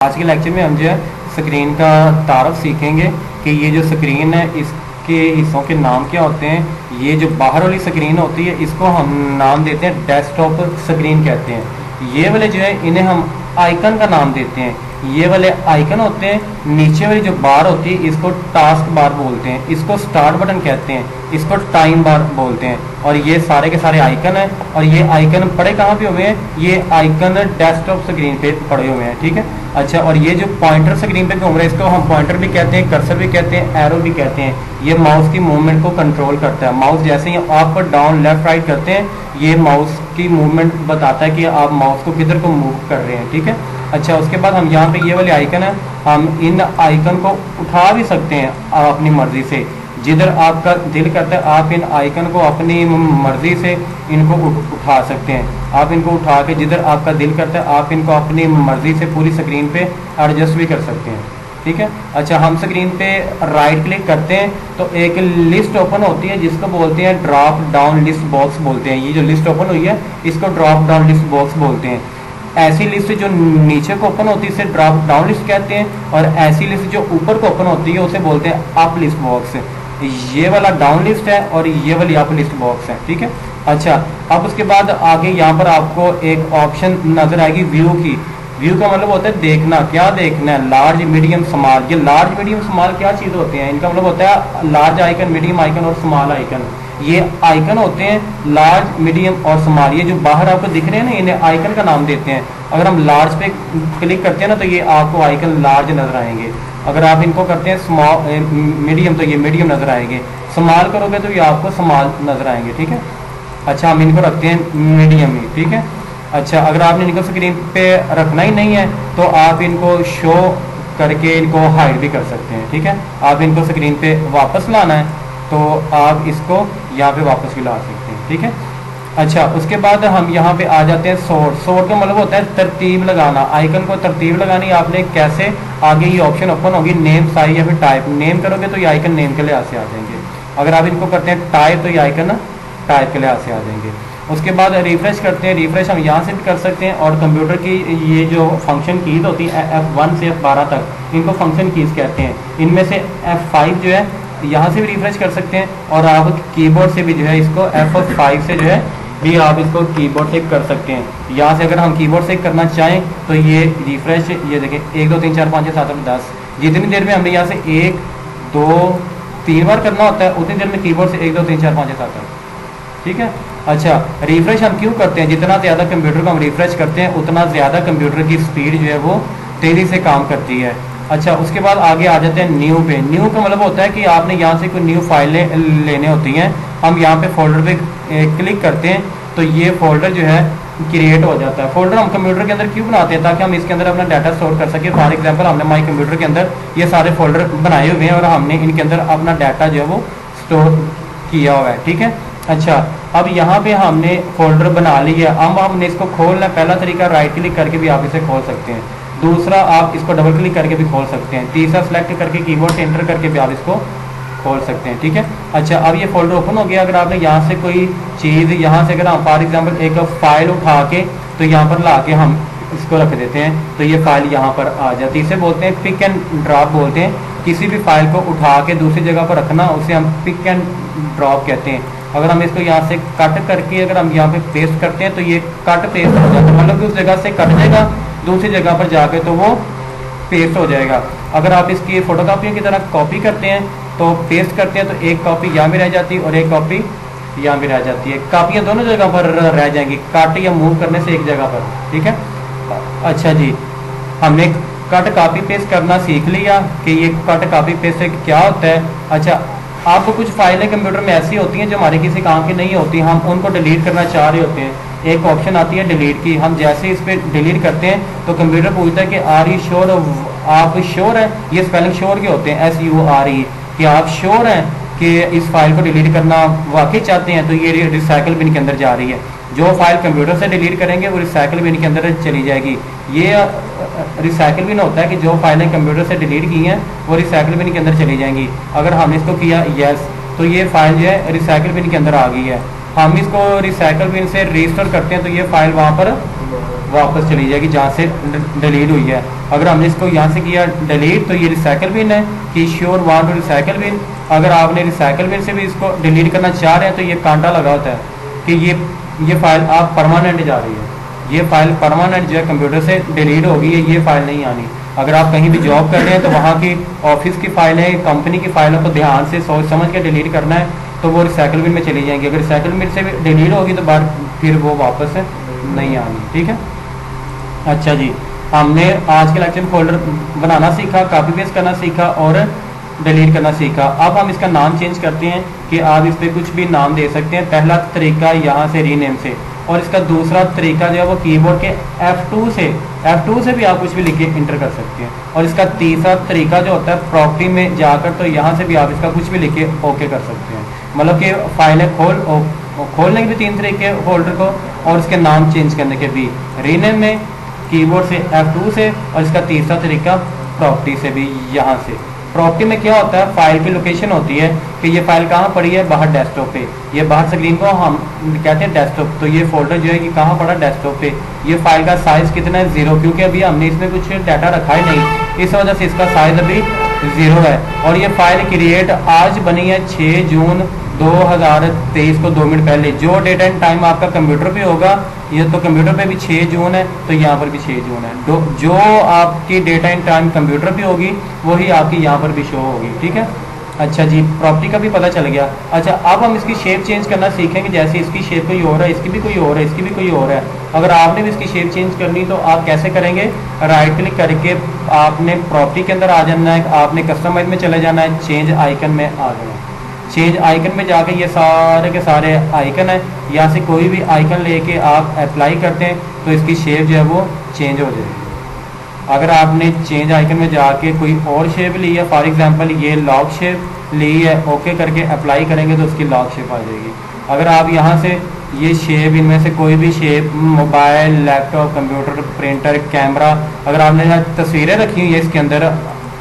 आज के लेक्चर में हम जो है स्क्रीन का तारफ सीखेंगे कि ये जो स्क्रीन है इसके हिस्सों के नाम क्या होते हैं। ये जो बाहर वाली स्क्रीन होती है इसको हम नाम देते हैं डेस्कटॉप स्क्रीन कहते हैं। ये वाले जो है इन्हें हम आइकन का नाम देते हैं। ये वाले आइकन होते हैं। नीचे वाली जो बार होती है इसको टास्क बार बोलते हैं, इसको स्टार्ट बटन कहते हैं, इसको टाइम बार बोलते हैं। और ये सारे के सारे आइकन हैं। और ये आइकन पड़े कहाँ पे हुए हैं? ये आइकन डेस्कटॉप स्क्रीन पे पड़े हुए हैं, ठीक है। अच्छा, और ये जो पॉइंटर स्क्रीन पे घूम रहा है इसको हम पॉइंटर भी कहते हैं, कर्सर भी कहते हैं, एरो भी कहते हैं। ये माउस की मूवमेंट को कंट्रोल करता है। माउस जैसे ही अप डाउन लेफ्ट राइट करते हैं ये माउस की मूवमेंट बताता है कि आप माउस को किधर को मूव कर रहे हैं, ठीक है। अच्छा, उसके बाद हम यहाँ पे ये वाले आइकन है, हम इन आइकन को उठा भी सकते हैं अपनी मर्जी से। जिधर आपका दिल करता है आप इन आइकन को अपनी मर्जी से इनको उठा सकते हैं। आप इनको उठा के जिधर आपका दिल करता है आप इनको अपनी मर्जी से पूरी स्क्रीन पे एडजस्ट भी कर सकते हैं, ठीक है। अच्छा, हम स्क्रीन पे राइट क्लिक करते हैं तो एक लिस्ट ओपन होती है जिसको बोलते हैं ड्रॉप डाउन लिस्ट बॉक्स बोलते हैं। ये जो लिस्ट ओपन हुई है इसको ड्रॉप डाउन लिस्ट बॉक्स बोलते हैं। ऐसी लिस्ट जो नीचे को ओपन होती है इसे ड्रॉप डाउन लिस्ट कहते हैं, और ऐसी लिस्ट जो ऊपर को ओपन होती है उसे बोलते हैं अप लिस्ट बॉक्स। ये वाला डाउन लिस्ट है और ये वाली अप लिस्ट बॉक्स है, ठीक है। अच्छा, अब उसके बाद आगे यहाँ पर आपको एक ऑप्शन नजर आएगी व्यू की। व्यू का मतलब होता है देखना, क्या देखना है, लार्ज मीडियम स्मॉल। ये लार्ज मीडियम स्मॉल क्या चीज़ होते हैं? इनका मतलब होता है लार्ज आइकन, मीडियम आइकन और स्मॉल आइकन। ये आइकन होते हैं लार्ज मीडियम और स्मॉल। ये जो बाहर आपको दिख रहे हैं ना इन्हें आइकन का नाम देते हैं। अगर हम लार्ज पे क्लिक करते हैं ना तो ये आपको आइकन लार्ज नजर आएंगे। अगर आप इनको करते हैं स्मॉल मीडियम तो ये मीडियम नजर आएंगे। स्मॉल करोगे तो ये आपको स्मॉल नजर आएंगे, ठीक है। अच्छा, हम इनको रखते हैं मीडियम में, ठीक है। अच्छा, अगर आपने इनको स्क्रीन पे रखना ही नहीं है तो आप इनको शो करके इनको हाइड भी कर सकते हैं, ठीक है। आप इनको स्क्रीन पे वापस लाना है तो आप इसको यहाँ पे वापस भी ला सकते हैं, ठीक है। अच्छा, उसके बाद हम यहाँ पे आ जाते हैं सोर्ट। सोर्ट का मतलब होता है तरतीब लगाना। आइकन को तरतीब लगानी आपने कैसे? आगे ये ऑप्शन ओपन होगी नेम साइज या फिर टाइप। नेम करोगे तो ये आइकन नेम के लिहाज से आ जाएंगे। अगर आप इनको करते हैं टाइप तो ये आइकन टाइप के लिहाज से आ जाएंगे। उसके बाद रिफ्रेश करते हैं। रिफ्रेश हम यहाँ से भी कर सकते हैं। और कंप्यूटर की ये जो फंक्शन कीज होती है F1 से F12 तक इनको फंक्शन कीज कहते हैं। इनमें से F5 जो है यहाँ से भी रिफ्रेश कर सकते हैं। और आप कीबोर्ड से भी जो है इसको F5 से जो है भी आप इसको कीबोर्ड से कर सकते हैं। यहाँ से अगर हम कीबोर्ड से करना चाहें तो ये रिफ्रेश, ये देखें 1 2 3 4 5 6 7 8 10, जितनी देर में हमें यहाँ से 1 2 3 बार करना होता है उतनी देर में कीबोर्ड से 1 2 3 4 5 6 7 8, ठीक है। अच्छा, रिफ्रेश हम क्यों करते हैं? जितना ज़्यादा कंप्यूटर को हम रिफ्रेश करते हैं उतना ज़्यादा कंप्यूटर की स्पीड जो है वो तेज़ी से काम करती है। अच्छा, उसके बाद आगे आ जाते हैं न्यू पे। न्यू का मतलब होता है कि आपने यहाँ से कोई न्यू फाइलें लेने होती हैं। हम यहाँ पे फोल्डर पे क्लिक करते हैं तो ये फोल्डर जो है क्रिएट हो जाता है। फोल्डर हम कंप्यूटर के अंदर क्यों बनाते हैं? ताकि हम इसके अंदर अपना डाटा स्टोर कर सकें। फॉर एग्जांपल हमने माई कंप्यूटर के अंदर ये सारे फोल्डर बनाए हुए हैं और हमने इनके अंदर अपना डाटा जो है वो स्टोर किया हुआ है, ठीक है। अच्छा, अब यहाँ पे हमने फोल्डर बना लिया। अब हमने इसको खोलना है। पहला तरीका राइट क्लिक करके भी आप इसे खोल सकते हैं। दूसरा आप इसको डबल क्लिक करके भी खोल सकते हैं। तीसरा सेलेक्ट करके कीबोर्ड से एंटर करके भी आप इसको खोल सकते हैं, ठीक है। अच्छा, अब ये फोल्डर ओपन हो गया। अगर आपने यहाँ से कोई चीज़ यहाँ से अगर हम फॉर एग्जांपल एक फाइल उठा के तो यहाँ पर ला के हम इसको रख देते हैं तो ये फाइल यहाँ पर आ जाती है। इसे बोलते हैं पिक एंड ड्रॉप बोलते हैं। किसी भी फाइल को उठा के दूसरी जगह पर रखना उसे हम पिक एंड ड्रॉप कहते हैं। अगर हम इसको यहाँ से कट करके अगर हम यहाँ पे पेस्ट करते हैं तो ये कट पेस्ट हो जाता है, मतलब कि उस जगह से कट जाएगा दूसरी जगह पर जाके तो वो पेस्ट हो जाएगा। अगर आप इसकी फोटोकॉपी की तरह कॉपी करते हैं तो पेस्ट करते हैं तो एक कॉपी यहाँ भी रह जाती है और एक कॉपी यहाँ भी रह जाती है। कापियाँ दोनों जगह पर रह जाएंगी कट या मूव करने से एक जगह पर, ठीक है। अच्छा जी, हमने कट कॉपी पेस्ट करना सीख लिया कि ये कट कॉपी पेस्ट से क्या होता है। अच्छा, आपको कुछ फाइलें कंप्यूटर में ऐसी होती हैं जो हमारे किसी काम की नहीं होती, हम उनको डिलीट करना चाह रहे होते हैं। एक ऑप्शन आती है डिलीट की। हम जैसे इस पर डिलीट करते हैं तो कंप्यूटर पूछता है कि आर यू श्योर, आप श्योर हैं? ये स्पेलिंग श्योर के होते हैं SURE, कि आप श्योर हैं कि इस फाइल को डिलीट करना वाकई चाहते हैं तो ये रिसाइकल बिन के अंदर जा रही है। जो फाइल कंप्यूटर से डिलीट करेंगे वो रिसाइकल बिन के अंदर चली जाएगी। ये रिसाइकल बिन होता है कि जो फाइलें कंप्यूटर से डिलीट की हैं वो रिसाइकल बिन के अंदर चली जाएंगी। अगर हमने इसको किया यस तो ये फाइल जो है रिसाइकल बिन के अंदर आ गई है। हम इसको रिसाइकल बिन से रिस्टोर करते हैं तो ये फाइल वहाँ पर वापस चली जाएगी जहाँ से डिलीट हुई है। अगर हमने इसको यहाँ से किया डिलीट तो ये रिसाइकल बिन है कि sure want to recycle bin. अगर आपने रिसाइकल बिन से भी इसको डिलीट करना चाह रहे हैं तो ये कांटा लगा होता है कि ये फाइल आप परमानेंट जा रही है, ये फाइल परमानेंट जो है कंप्यूटर से डिलीट होगी, ये फाइल नहीं आनी। अगर आप कहीं भी जॉब कर रहे हैं तो वहाँ की ऑफिस की फाइलें, कंपनी की फाइलों को ध्यान से सोच समझ के डिलीट करना है तो वो रिसाइकल बिन में चली जाएंगी। अगर रिसाइकल बिन से भी डिलीट होगी तो बाद फिर वो वापस नहीं आनी। ठीक है, अच्छा जी, हमने आज के लेक्चर में फोल्डर बनाना सीखा, कॉपी पेस्ट करना सीखा और डिलीट करना सीखा। अब हम इसका नाम चेंज करते हैं कि आप इस पर कुछ भी नाम दे सकते हैं। पहला तरीका यहाँ से रीनेम से, और इसका दूसरा तरीका जो है वो कीबोर्ड के F2 से भी आप कुछ भी लिख के इंटर कर सकते हैं। और इसका तीसरा तरीका जो होता है प्रॉपर्टी में जाकर तो यहाँ से भी आप इसका कुछ भी लिख के ओके कर सकते हैं। मतलब कि फाइलें खोलने के भी 3 तरीके फोल्डर को, और इसके नाम चेंज करने के भी रीनेम में, कीबोर्ड से F2 से, और इसका तीसरा तरीका प्रॉपर्टी से भी। यहाँ से प्रॉपर्टी में क्या होता है, फाइल की लोकेशन होती है कि ये फाइल कहाँ पड़ी है, बाहर डेस्कटॉप पे, ये बाहर स्क्रीन को हम कहते हैं डेस्कटॉप, तो ये फोल्डर जो है कि कहाँ पड़ा, डेस्कटॉप पे। ये फाइल का साइज कितना है, 0, क्योंकि अभी हमने इसमें कुछ डाटा रखा ही नहीं, इस वजह से इसका साइज अभी 0 है। और ये फाइल क्रिएट आज बनी है 6 जून 2023 को 2 मिनट पहले। जो डेट एंड टाइम आपका कंप्यूटर पे होगा, ये तो कंप्यूटर पे भी 6 जून है तो यहाँ पर भी 6 जून है। जो आपकी डेट एंड टाइम कंप्यूटर पे होगी वही आपकी यहाँ पर भी शो होगी। ठीक है, अच्छा जी, प्रॉपर्टी का भी पता चल गया। अच्छा, अब हम इसकी शेप चेंज करना सीखेंगे। जैसे इसकी शेप कोई और है, इसकी भी कोई और है, इसकी भी कोई और है। अगर आपने भी इसकी शेप चेंज करनी तो आप कैसे करेंगे, राइट क्लिक करके आपने प्रॉपर्टी के अंदर आ जाना है, आपने कस्टमाइज में चले जाना है, चेंज आइकन में आ जाना है। चेंज आइकन में जाके ये सारे के सारे आइकन है, यहाँ से कोई भी आइकन लेके आप अप्लाई करते हैं तो इसकी शेप जो है वो चेंज हो जाएगी। अगर आपने चेंज आइकन में जाके कोई और शेप ली है, फॉर एग्जांपल ये लॉक शेप ली है, ओके करके अप्लाई करेंगे तो उसकी लॉक शेप आ जाएगी। अगर आप यहाँ से ये शेप, इनमें से कोई भी shape, mobile, laptop, computer, printer, camera, अगर आपने यहाँ तस्वीरें रखी हुई है इसके अंदर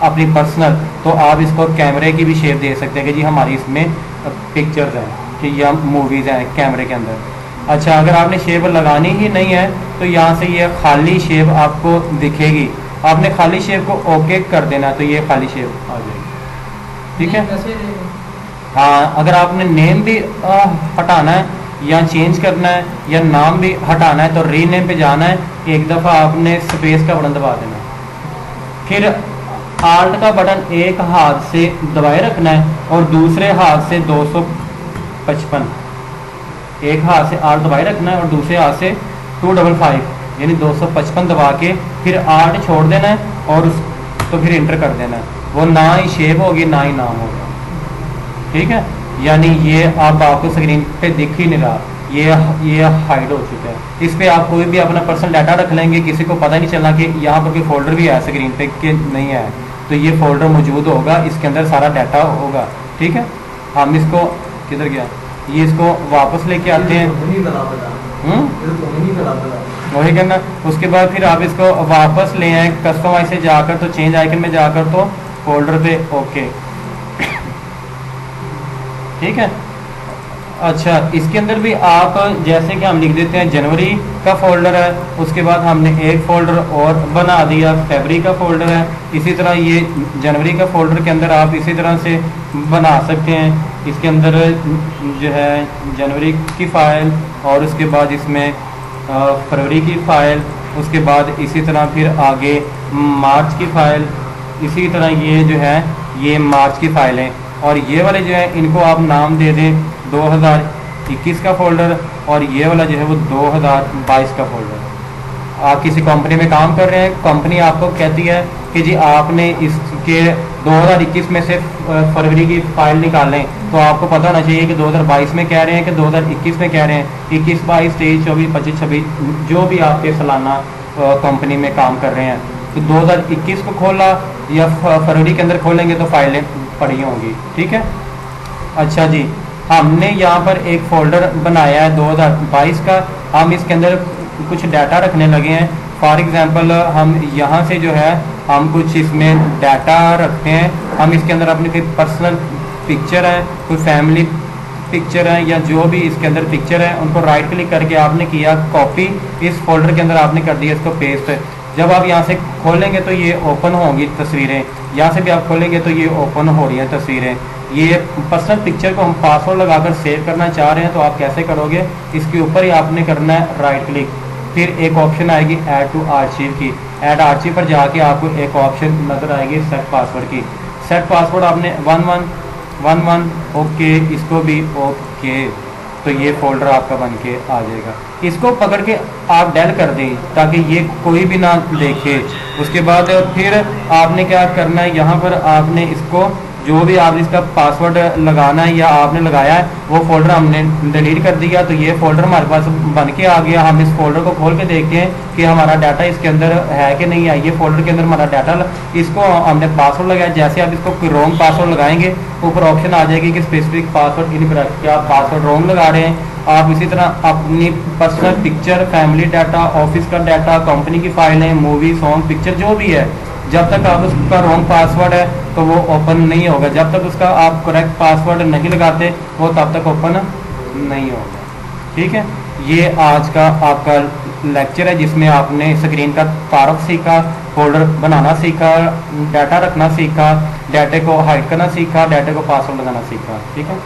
अपनी पर्सनल, तो आप इसको कैमरे की भी शेप दे सकते हैं कि जी हमारी इसमें पिक्चर्स हैं कि या मूवीज़ हैं कैमरे के अंदर। अच्छा, अगर आपने शेप लगानी ही नहीं है तो यहाँ से ये खाली शेप आपको दिखेगी, आपने खाली शेप को ओके कर देना तो ये खाली शेप आ जाएगी। ठीक है, हाँ, अगर आपने नेम भी हटाना है या चेंज करना है या नाम भी हटाना है तो रीनेम पे जाना है, एक दफ़ा आपने स्पेस का बटन दबा देना है, फिर आल्ट का बटन एक हाथ से दबाए रखना है और दूसरे हाथ से 255, एक हाथ से आल्ट दबाए रखना है और दूसरे हाथ से 255 यानी 255 दबा के फिर आल्ट छोड़ देना है और तो फिर इंटर कर देना है। वो ना ही शेप होगी ना ही नाम होगा। ठीक है, यानी ये अब आपको स्क्रीन पे दिख ही नहीं रहा, ये हाइड हो चुका है। इस पे आप कोई भी अपना पर्सनल डाटा रख लेंगे, किसी को पता नहीं चलना कि यहाँ पर कोई फोल्डर भी है स्क्रीन पे कि नहीं है, तो ये फोल्डर मौजूद होगा, इसके अंदर सारा डाटा होगा। ठीक है, हम इसको किधर गया, ये इसको वापस लेके आते हैं, वही करना। उसके बाद फिर आप इसको वापस ले आए कस्टमाइज से जाकर, तो चेंज आइकन में जाकर तो फोल्डर पे ओके। ठीक है, अच्छा, इसके अंदर भी आप जैसे कि हम लिख देते हैं जनवरी का फोल्डर है, उसके बाद हमने एक फोल्डर और बना दिया फरवरी का फोल्डर है। इसी तरह ये जनवरी का फोल्डर के अंदर आप इसी तरह से बना सकते हैं। इसके अंदर जो है जनवरी की फ़ाइल और उसके बाद इसमें फरवरी की फ़ाइल, उसके बाद इसी तरह फिर आगे मार्च की फ़ाइल, इसी तरह ये जो है ये मार्च की फ़ाइलें, और ये वाले जो है इनको आप नाम दे दें 2021 का फोल्डर, और ये वाला जो है वो 2022 का फोल्डर। आप किसी कंपनी में काम कर रहे हैं, कंपनी आपको कहती है कि जी आपने इसके 2021 में से फरवरी की फ़ाइल निकालें, तो आपको पता होना चाहिए कि 2022 में कह रहे हैं कि 2021 में कह रहे हैं। 21, 22, 23, 24, 25, 26 जो भी आपके सालाना कंपनी में काम कर रहे हैं, तो 2021 को खोला या फरवरी के अंदर खोलेंगे तो फाइलें पड़ी होंगी। ठीक है, अच्छा जी, हमने यहाँ पर एक फोल्डर बनाया है 2022 का, हम इसके अंदर कुछ डाटा रखने लगे हैं। फॉर एग्जांपल हम यहाँ से जो है हम कुछ इसमें डाटा रखते हैं, हम इसके अंदर अपनी कोई पर्सनल पिक्चर है, कोई फैमिली पिक्चर हैं या जो भी इसके अंदर पिक्चर है उनको राइट क्लिक करके आपने किया कॉपी, इस फोल्डर के अंदर आपने कर दिया इसको पेस्ट। जब आप यहाँ से खोलेंगे तो ये ओपन होंगी तस्वीरें, यहाँ से भी आप खोलेंगे तो ये ओपन हो रही हैं तस्वीरें। ये पर्सनल पिक्चर को हम पासवर्ड लगाकर सेव करना चाह रहे हैं तो आप कैसे करोगे, इसके ऊपर ही आपने करना है राइट क्लिक, फिर एक ऑप्शन आएगी ऐड टू आर्चिव की, ऐड आर्चिव पर जाके आपको एक ऑप्शन नजर आएगी सेट पासवर्ड की। सेट पासवर्ड आपने 1111 ओके, इसको भी ओके, तो ये फोल्डर आपका बन के आ जाएगा। इसको पकड़ के आप डेल कर दें ताकि ये कोई भी ना देखे। उसके बाद फिर आपने क्या करना है, यहाँ पर आपने इसको जो भी आप इसका पासवर्ड लगाना है या आपने लगाया है वो फोल्डर हमने डिलीट कर दिया, तो ये फोल्डर हमारे पास बन के आ गया। हम इस फोल्डर को खोल के देखते हैं कि हमारा डाटा इसके अंदर है कि नहीं है। ये फोल्डर के अंदर हमारा डाटा, इसको हमने पासवर्ड लगाया। जैसे आप इसको रॉन्ग पासवर्ड लगाएंगे ऊपर ऑप्शन आ जाएगी कि स्पेसिफिक पासवर्ड इनकरेक्ट, क्या आप पासवर्ड रॉन्ग लगा रहे हैं। आप इसी तरह अपनी personal picture, family data, office का डाटा, कंपनी की फाइलें, मूवी, सॉन्ग, पिक्चर जो भी है, जब तक आप उसका रॉन्ग पासवर्ड है तो वो ओपन नहीं होगा। जब तक उसका आप करेक्ट पासवर्ड नहीं लगाते वो तब तक ओपन नहीं होगा। ठीक है, ये आज का आपका लेक्चर है जिसमें आपने स्क्रीन का तारुफ सीखा, फोल्डर बनाना सीखा, डाटा रखना सीखा, डाटे को हाइड करना सीखा, डाटे को पासवर्ड लगाना सीखा। ठीक है।